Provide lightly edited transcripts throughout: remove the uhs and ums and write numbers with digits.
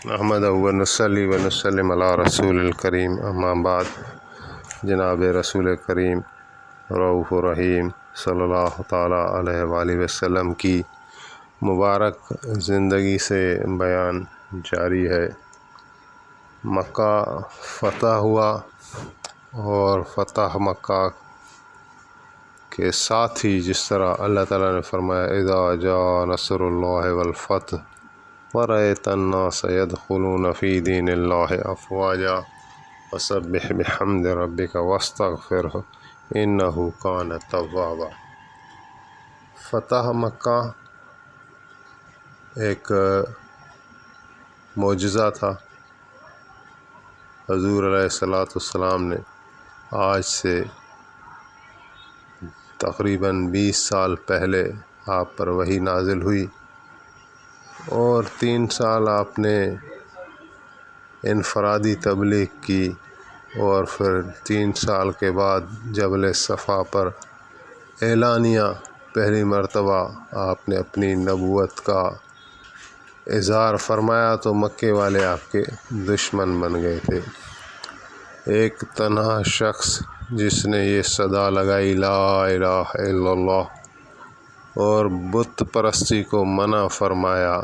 نحمدہ و نصلی و نسلم علی رسول الکریم، اما بعد۔ جناب رسول کریم رؤوف رحیم صلی اللہ تعالیٰ علیہ وآلہ وسلم کی مبارک زندگی سے بیان جاری ہے۔ مکہ فتح ہوا اور فتح مکہ کے ساتھ ہی جس طرح اللہ تعالیٰ نے فرمایا اذا جاء نصر اللہ والفتح ورأیت الناس يدخلون فی دین اللہ افواجا فسبح بحمد ربک واستغفرہ انہ کان توابا۔ فتح مکہ ایک معجزہ تھا۔ حضور علیہ السلام نے آج سے تقریباً 20 سال پہلے آپ پر وحی نازل ہوئی اور 3 سال آپ نے انفرادی تبلیغ کی، اور پھر 3 سال کے بعد جبل صفا پر اعلانیہ پہلی مرتبہ آپ نے اپنی نبوت کا اظہار فرمایا تو مکے والے آپ کے دشمن بن گئے تھے۔ ایک تنہا شخص جس نے یہ صدا لگائی لا الہ الا اللہ اور بت پرستی کو منع فرمایا،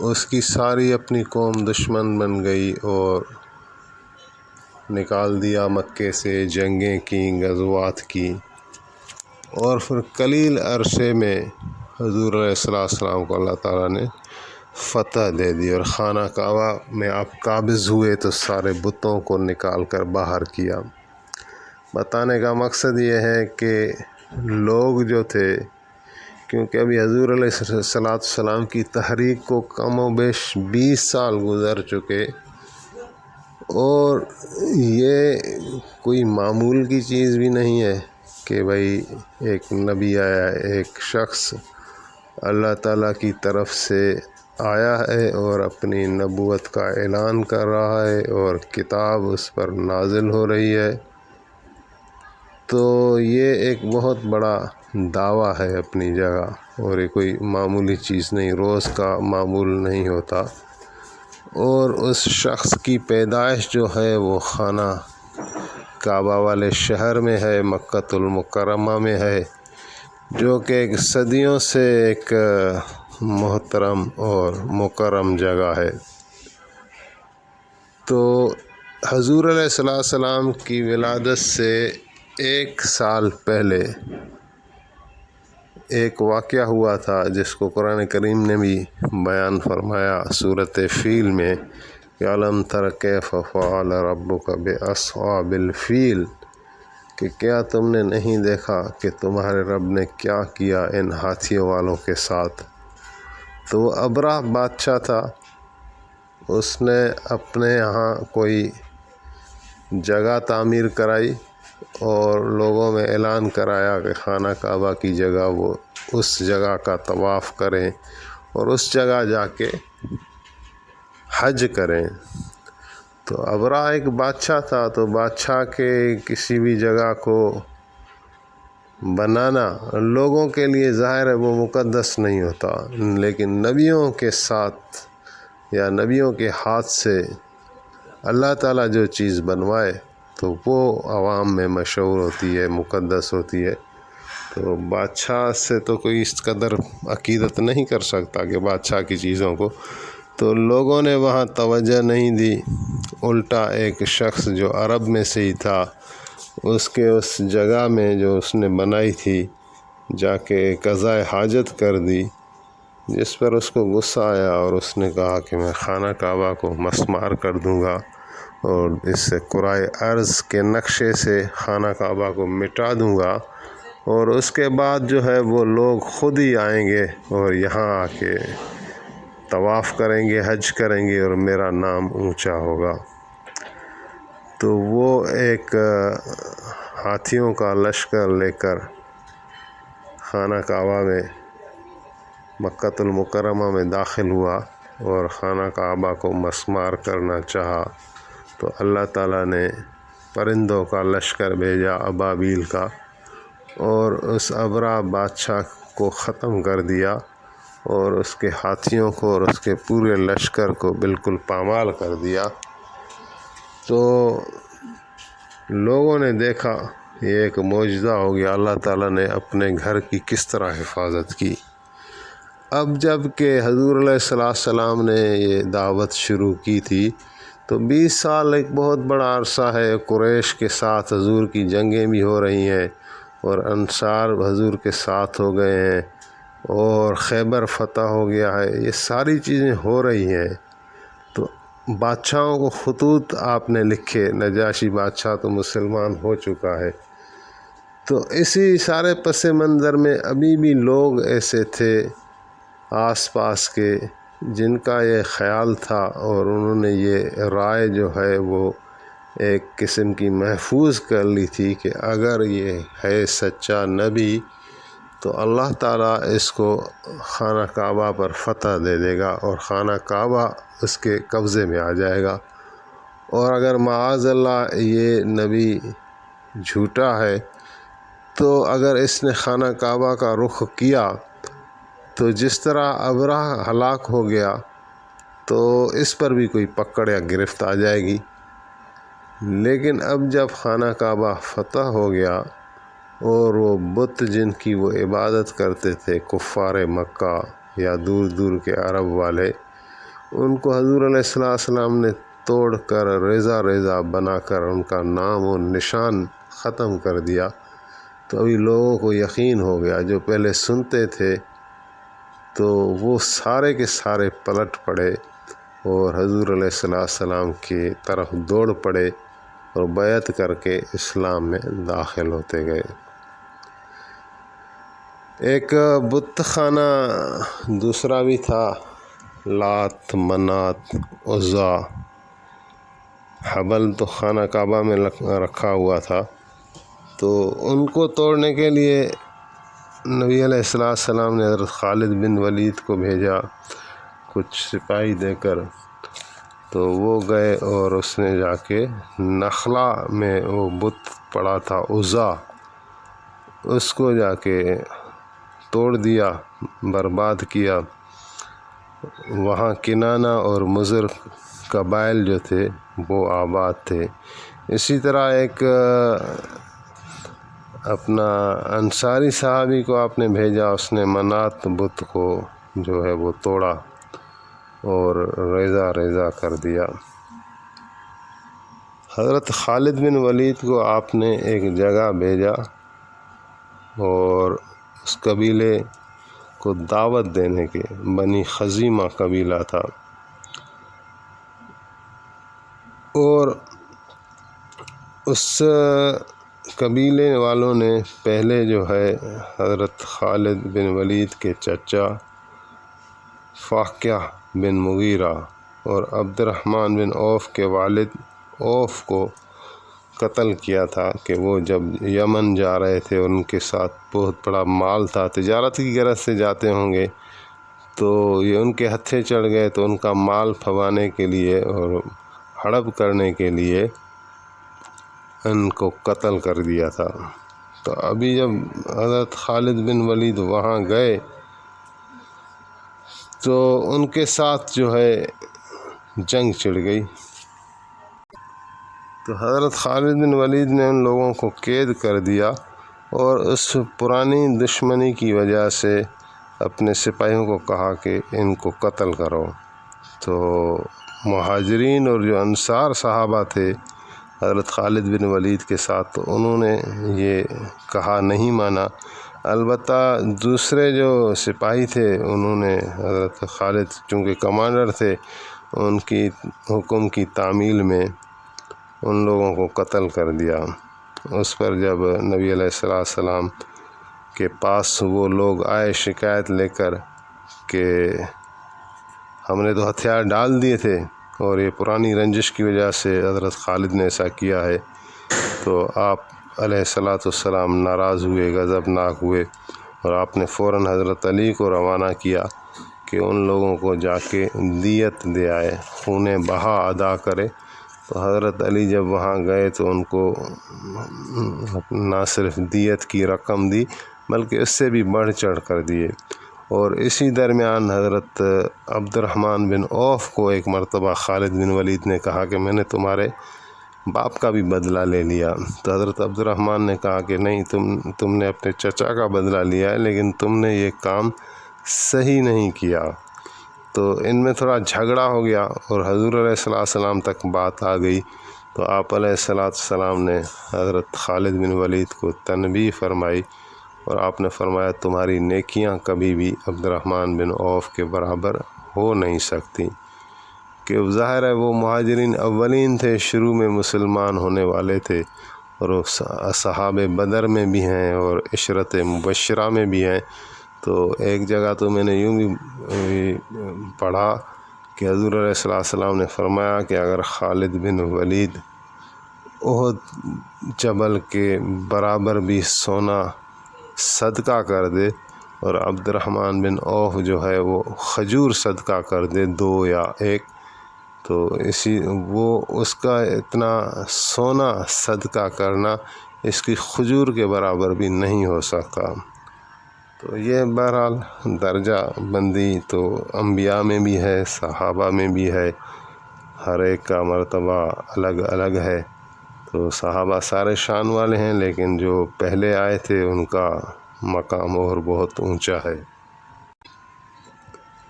اس کی ساری اپنی قوم دشمن بن گئی اور نکال دیا مکے سے، جنگیں کیں، غزوات کی، اور پھر قلیل عرصے میں حضور علیہ السلام کو اللہ تعالیٰ نے فتح دے دی اور خانہ کعبہ میں آپ قابض ہوئے تو سارے بتوں کو نکال کر باہر کیا۔ بتانے کا مقصد یہ ہے کہ لوگ جو تھے، کیونکہ ابھی حضور علیہ السلام کی تحریک کو کم و بیش 20 سال گزر چکے، اور یہ کوئی معمول کی چیز بھی نہیں ہے کہ بھائی ایک نبی آیا، ایک شخص اللہ تعالیٰ کی طرف سے آیا ہے اور اپنی نبوت کا اعلان کر رہا ہے اور کتاب اس پر نازل ہو رہی ہے، تو یہ ایک بہت بڑا دعویٰ ہے اپنی جگہ، اور یہ کوئی معمولی چیز نہیں، روز کا معمول نہیں ہوتا۔ اور اس شخص کی پیدائش جو ہے وہ خانہ کعبہ والے شہر میں ہے، مکۃ المکرمہ میں ہے، جو کہ ایک صدیوں سے ایک محترم اور مکرم جگہ ہے۔ تو حضور علیہ السلام کی ولادت سے 1 سال پہلے ایک واقعہ ہوا تھا جس کو قرآن کریم نے بھی بیان فرمایا سورۃ فیل میں کہ الم تر کیف فعل ربک باصحاب الفیل، کہ کیا تم نے نہیں دیکھا کہ تمہارے رب نے کیا کیا ان ہاتھیوں والوں کے ساتھ۔ تو وہ ابرہ بادشاہ تھا، اس نے اپنے یہاں کوئی جگہ تعمیر کرائی اور لوگوں میں اعلان کرایا کہ خانہ کعبہ کی جگہ وہ اس جگہ کا طواف کریں اور اس جگہ جا کے حج کریں۔ تو ابرہ ایک بادشاہ تھا، تو بادشاہ کے کسی بھی جگہ کو بنانا لوگوں کے لیے ظاہر ہے وہ مقدس نہیں ہوتا، لیکن نبیوں کے ساتھ یا نبیوں کے ہاتھ سے اللہ تعالیٰ جو چیز بنوائے تو وہ عوام میں مشہور ہوتی ہے، مقدس ہوتی ہے۔ تو بادشاہ سے تو کوئی اس قدر عقیدت نہیں کر سکتا کہ بادشاہ کی چیزوں کو، تو لوگوں نے وہاں توجہ نہیں دی، الٹا ایک شخص جو عرب میں سے ہی تھا اس کے اس جگہ میں جو اس نے بنائی تھی جا کے قضائے حاجت کر دی، جس پر اس کو غصہ آیا اور اس نے کہا کہ میں خانہ کعبہ کو مسمار کر دوں گا اور اس سے کرۂ ارض کے نقشے سے خانہ کعبہ کو مٹا دوں گا، اور اس کے بعد جو ہے وہ لوگ خود ہی آئیں گے اور یہاں آ کے طواف کریں گے، حج کریں گے اور میرا نام اونچا ہوگا۔ تو وہ ایک ہاتھیوں کا لشکر لے کر خانہ کعبہ میں مکۃ المکرمہ میں داخل ہوا اور خانہ کعبہ کو مسمار کرنا چاہا، تو اللہ تعالیٰ نے پرندوں کا لشکر بھیجا، ابابیل کا، اور اس ابرہ بادشاہ کو ختم کر دیا اور اس کے ہاتھیوں کو اور اس کے پورے لشکر کو بالکل پامال کر دیا۔ تو لوگوں نے دیکھا یہ ایک معجزہ ہو گیا، اللہ تعالیٰ نے اپنے گھر کی کس طرح حفاظت کی۔ اب جب کہ حضور علیہ السلام نے یہ دعوت شروع کی تھی تو 20 سال ایک بہت بڑا عرصہ ہے۔ قریش کے ساتھ حضور کی جنگیں بھی ہو رہی ہیں اور انصار حضور کے ساتھ ہو گئے ہیں اور خیبر فتح ہو گیا ہے، یہ ساری چیزیں ہو رہی ہیں۔ تو بادشاہوں کو خطوط آپ نے لکھے، نجاشی بادشاہ تو مسلمان ہو چکا ہے۔ تو اسی سارے پس منظر میں ابھی بھی لوگ ایسے تھے آس پاس کے جن کا یہ خیال تھا اور انہوں نے یہ رائے جو ہے وہ ایک قسم کی محفوظ کر لی تھی کہ اگر یہ ہے سچا نبی تو اللہ تعالیٰ اس کو خانہ کعبہ پر فتح دے دے گا اور خانہ کعبہ اس کے قبضے میں آ جائے گا، اور اگر معاذ اللہ یہ نبی جھوٹا ہے تو اگر اس نے خانہ کعبہ کا رخ کیا تو جس طرح ابرہہ ہلاک ہو گیا تو اس پر بھی کوئی پکڑ یا گرفت آ جائے گی۔ لیکن اب جب خانہ کعبہ فتح ہو گیا اور وہ بت جن کی وہ عبادت کرتے تھے کفار مکہ یا دور دور کے عرب والے، ان کو حضور علیہ السلام نے توڑ کر ریزہ ریزہ بنا کر ان کا نام و نشان ختم کر دیا۔ تو ابھی لوگوں کو یقین ہو گیا، جو پہلے سنتے تھے تو وہ سارے کے سارے پلٹ پڑے اور حضور علیہ السلام کی طرف دوڑ پڑے اور بیعت کر کے اسلام میں داخل ہوتے گئے۔ ایک بت خانہ دوسرا بھی تھا، لات، منات، عزا، حبل، تو خانہ کعبہ میں رکھا ہوا تھا۔ تو ان کو توڑنے کے لیے نبی علیہ السلام نے حضرت خالد بن ولید کو بھیجا کچھ سپاہی دے کر، تو وہ گئے اور اس نے جا کے نخلا میں وہ بت پڑا تھا عزا، اس کو جا کے توڑ دیا، برباد کیا۔ وہاں کنانہ اور مضر قبائل جو تھے وہ آباد تھے۔ اسی طرح ایک اپنا انصاری صحابی کو آپ نے بھیجا، اس نے منات بت کو جو ہے وہ توڑا اور ریزہ ریزہ کر دیا۔ حضرت خالد بن ولید کو آپ نے ایک جگہ بھیجا اور اس قبیلے کو دعوت دینے کے، بنی خزیمہ قبیلہ تھا، اور اس قبیلے والوں نے پہلے جو ہے حضرت خالد بن ولید کے چچا فاقیہ بن مغیرہ اور عبد الرحمن بن عوف کے والد عوف کو قتل کیا تھا کہ وہ جب یمن جا رہے تھے، ان کے ساتھ بہت بڑا مال تھا، تجارت کی غرض سے جاتے ہوں گے، تو یہ ان کے ہتھے چڑھ گئے، تو ان کا مال پھوانے کے لیے اور ہڑپ کرنے کے لیے ان کو قتل کر دیا تھا۔ تو ابھی جب حضرت خالد بن ولید وہاں گئے تو ان کے ساتھ جو ہے جنگ چھڑ گئی۔ تو حضرت خالد بن ولید نے ان لوگوں کو قید کر دیا اور اس پرانی دشمنی کی وجہ سے اپنے سپاہیوں کو کہا کہ ان کو قتل کرو۔ تو مہاجرین اور جو انصار صحابہ تھے حضرت خالد بن ولید کے ساتھ، تو انہوں نے یہ کہا نہیں مانا۔ البتہ دوسرے جو سپاہی تھے انہوں نے حضرت خالد چونکہ کمانڈر تھے، ان کی حکم کی تعمیل میں ان لوگوں کو قتل کر دیا۔ اس پر جب نبی علیہ السلام کے پاس وہ لوگ آئے شکایت لے کر کہ ہم نے تو ہتھیار ڈال دیے تھے اور یہ پرانی رنجش کی وجہ سے حضرت خالد نے ایسا کیا ہے، تو آپ علیہ السلام ناراض ہوئے، غضبناک ہوئے، اور آپ نے فوراً حضرت علی کو روانہ کیا کہ ان لوگوں کو جا کے دیت دے آئے، خون بہا ادا کرے۔ تو حضرت علی جب وہاں گئے تو ان کو نہ صرف دیت کی رقم دی بلکہ اس سے بھی بڑھ چڑھ کر دیے، اور اسی درمیان حضرت عبد الرحمن بن عوف کو ایک مرتبہ خالد بن ولید نے کہا کہ میں نے تمہارے باپ کا بھی بدلہ لے لیا۔ تو حضرت عبد الرحمن نے کہا کہ نہیں، تم نے اپنے چچا کا بدلہ لیا ہے، لیکن تم نے یہ کام صحیح نہیں کیا۔ تو ان میں تھوڑا جھگڑا ہو گیا اور حضور علیہ السلام تک بات آ گئی۔ تو آپ علیہ السلام نے حضرت خالد بن ولید کو تنبیہ فرمائی، اور آپ نے فرمایا تمہاری نیکیاں کبھی بھی عبد الرحمن بن عوف کے برابر ہو نہیں سکتی، کہ ظاہر ہے وہ مہاجرین اولین تھے، شروع میں مسلمان ہونے والے تھے، اور وہ اصحاب بدر میں بھی ہیں اور عشرت مبشرہ میں بھی ہیں۔ تو ایک جگہ تو میں نے یوں بھی پڑھا کہ حضور علیہ السلام نے فرمایا کہ اگر خالد بن ولید احد جبل کے برابر بھی سونا صدقہ کر دے، اور عبد الرحمن بن عوف جو ہے وہ کھجور صدقہ کر دے 2 یا 1، تو وہ اس کا اتنا سونا صدقہ کرنا اس کی کھجور کے برابر بھی نہیں ہو سکتا۔ تو یہ بہرحال درجہ بندی تو انبیاء میں بھی ہے، صحابہ میں بھی ہے، ہر ایک کا مرتبہ الگ الگ ہے۔ تو صحابہ سارے شان والے ہیں، لیکن جو پہلے آئے تھے ان کا مقام اور بہت اونچا ہے۔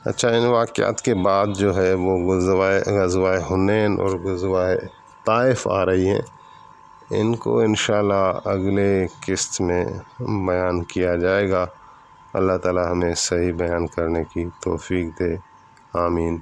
اچھا، ان واقعات کے بعد جو ہے وہ غزوہ حنین اور غزوہ طائف آ رہی ہیں، ان کو انشاءاللہ اگلے قسط میں بیان کیا جائے گا۔ اللہ تعالی ہمیں صحیح بیان کرنے کی توفیق دے، آمین۔